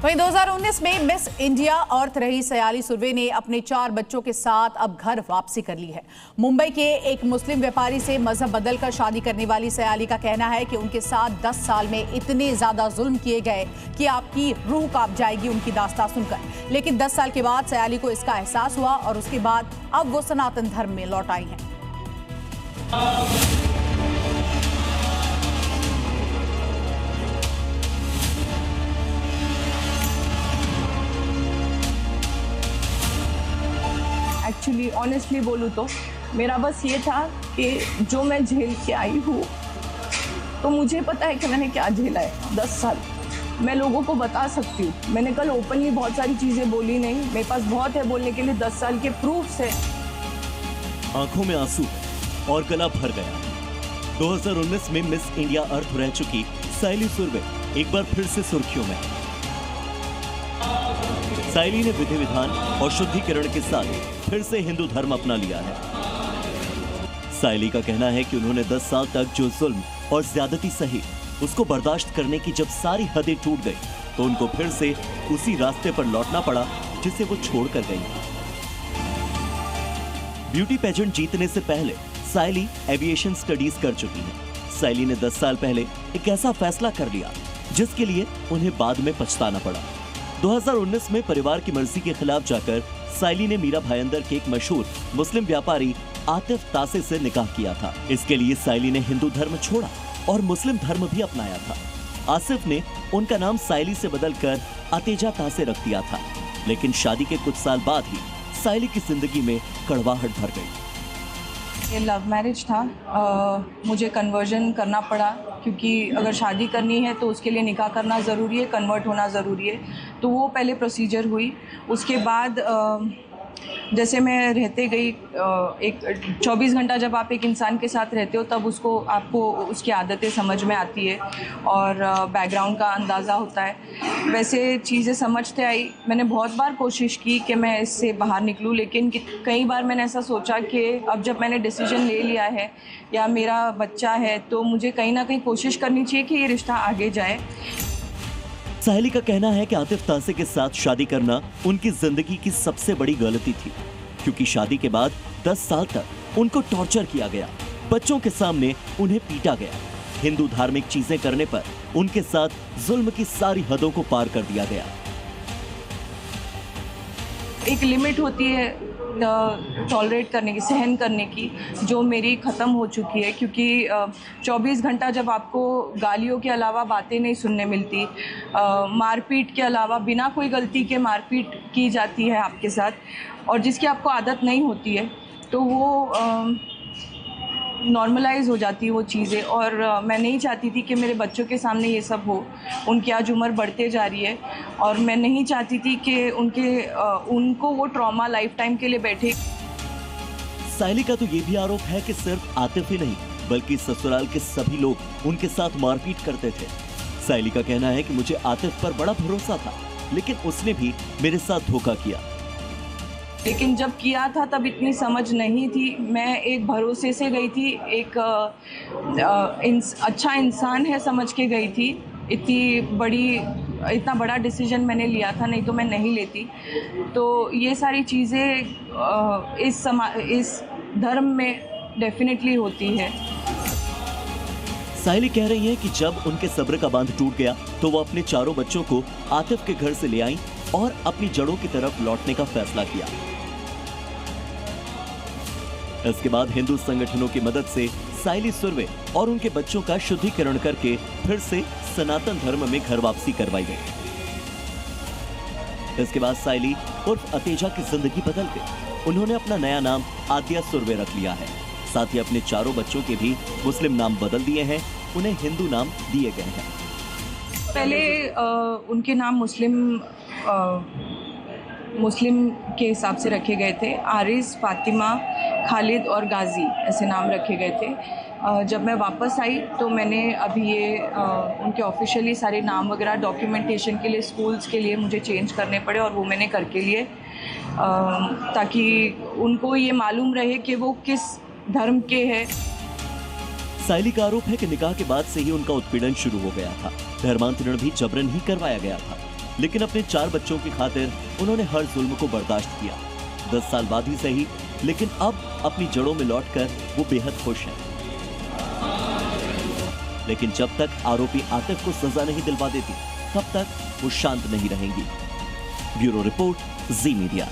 वहीं 2019 में miss India अर्थ रही सयाली सुर्वे ने अपने 4 बच्चों के साथ अब घर वापसी कर ली है। मुंबई के एक मुस्लिम व्यापारी से मजहब बदलकर शादी करने वाली सयाली का कहना है कि उनके साथ 10 साल में इतने ज्यादा जुल्म किए गए कि आपकी रूह कांप जाएगी उनकी दास्तां सुनकर। लेकिन 10 साल के बाद सयाली को इसका एहसास हुआ और उसके बाद अब वो सनातन धर्म में लौट आई हैं। एक्चुअली ऑनेस्टली बोलूँ तो मेरा बस ये था कि जो मैं झेल के आई हूँ तो मुझे पता है कि मैंने क्या झेला है 10 साल। मैं लोगों को बता सकती हूँ। मैंने कल ओपनली बहुत सारी चीज़ें बोली नहीं, मेरे पास बहुत है बोलने के लिए। 10 साल के प्रूफ्स है। आंखों में आंसू और गला भर गया। 2019 में मिस इंडिया अर्थ रह चुकी सयाली सुर्वे एक बार फिर से सुर्खियों में। सयाली ने विधि विधान और शुद्धिकरण के साथ फिर से हिंदू धर्म अपना लिया है। सयाली का कहना है कि उन्होंने 10 साल तक जो जुल्म और ज्यादती सही, उसको बर्दाश्त करने की जब सारी हदें टूट गई तो उनको फिर से उसी रास्ते पर लौटना पड़ा जिसे वो छोड़कर गई। ब्यूटी पेजेंट जीतने से पहले सयाली एविएशन स्टडीज कर चुकी है। सयाली ने 10 साल पहले एक ऐसा फैसला कर लिया जिसके लिए उन्हें बाद में पछताना पड़ा। 2019 में परिवार की मर्जी के खिलाफ जाकर सयाली ने मीरा भाईंदर के एक मशहूर मुस्लिम व्यापारी आतिफ तासे से निकाह किया था। इसके लिए सयाली ने हिंदू धर्म छोड़ा और मुस्लिम धर्म भी अपनाया था। आसिफ ने उनका नाम सयाली से बदलकर अतेजा तासे रख दिया था। लेकिन शादी के कुछ साल बाद ही सयाली की जिंदगी में कड़वाहट भर गई। ये लव मैरिज था। मुझे कन्वर्जन करना पड़ा क्योंकि अगर शादी करनी है तो उसके लिए निकाह करना ज़रूरी है, कन्वर्ट होना ज़रूरी है। तो वो पहले प्रोसीजर हुई। उसके बाद जैसे मैं रहते गई, एक 24 घंटा जब आप एक इंसान के साथ रहते हो तब आपको उसकी आदतें समझ में आती है और बैकग्राउंड का अंदाज़ा होता है। वैसे चीज़ें समझते आई। मैंने बहुत बार कोशिश की कि मैं इससे बाहर निकलूं, लेकिन कई बार मैंने ऐसा सोचा कि अब जब मैंने डिसीजन ले लिया है या मेरा बच्चा है तो मुझे कहीं ना कहीं कोशिश करनी चाहिए कि ये रिश्ता आगे जाए। सयाली का कहना है कि आतिफ तासे के साथ शादी करना उनकी जिंदगी की सबसे बड़ी गलती थी, क्योंकि शादी के बाद 10 साल तक उनको टॉर्चर किया गया, बच्चों के सामने उन्हें पीटा गया, हिंदू धार्मिक चीजें करने पर उनके साथ जुल्म की सारी हदों को पार कर दिया गया। एक लिमिट होती है टॉलरेट करने की, सहन करने की, जो मेरी ख़त्म हो चुकी है। क्योंकि 24 घंटा जब आपको गालियों के अलावा बातें नहीं सुनने मिलती, मारपीट के अलावा बिना कोई गलती के मारपीट की जाती है आपके साथ और जिसकी आपको आदत नहीं होती है, तो वो नॉर्मलाइज हो जाती है वो चीज़ें। और मैं नहीं चाहती थी कि मेरे बच्चों के सामने ये सब हो। उनकी आज उम्र बढ़ते जा रही है और मैं नहीं चाहती थी कि उनको वो ट्रॉमा लाइफ टाइम के लिए बैठे। सयाली का तो ये भी आरोप है कि सिर्फ आतिफ ही नहीं बल्कि ससुराल के सभी लोग उनके साथ मारपीट करते थे। सयाली का कहना है कि मुझे आतिफ पर बड़ा भरोसा था, लेकिन उसने भी मेरे साथ धोखा किया। लेकिन जब किया था तब इतनी समझ नहीं थी। मैं एक भरोसे से गई थी, एक अच्छा इंसान है समझ के गई थी। इतना बड़ा डिसीजन मैंने लिया था, नहीं तो मैं नहीं लेती। तो ये सारी चीज़ें इस धर्म में डेफिनेटली होती है। सयाली कह रही है कि जब उनके सब्र का बांध टूट गया तो वो अपने चारों बच्चों को आतिफ के घर से ले आई और अपनी जड़ों की तरफ लौटने का फैसला किया। इसके बाद हिंदू संगठनों की मदद से सयाली सुर्वे और उनके बच्चों का शुद्धिकरण करके फिर से सनातन धर्म में घर वापसी करवाई गई। इसके बाद सयाली उर्फ अतेजा की जिंदगी बदल गई। उन्होंने अपना नया नाम आद्या सुर्वे रख लिया है। साथ ही अपने चारों बच्चों के भी मुस्लिम नाम बदल दिए हैं, उन्हें हिंदू नाम दिए गए हैं। पहले उनके नाम मुस्लिम के हिसाब से रखे गए थे। आरिस, फातिमा, खालिद और गाजी ऐसे नाम रखे गए थे। जब मैं वापस आई तो मैंने अभी ये उनके ऑफिशियली सारे नाम वगैरह डॉक्यूमेंटेशन के लिए स्कूल्स के लिए मुझे चेंज करने पड़े और वो मैंने करके लिए, ताकि उनको ये मालूम रहे कि वो किस धर्म के हैं। सयाली का आरोप है कि निकाह के बाद से ही उनका उत्पीड़न शुरू हो गया था। धर्मांतरण भी जबरन ही करवाया गया था। लेकिन अपने 4 बच्चों की खातिर उन्होंने हर जुल्म को बर्दाश्त किया। 10 साल बाद ही सही, लेकिन अब अपनी जड़ों में लौटकर वो बेहद खुश हैं। लेकिन जब तक आरोपी आतिफ को सजा नहीं दिलवा देती, तब तक वो शांत नहीं रहेंगी। ब्यूरो रिपोर्ट, जी मीडिया।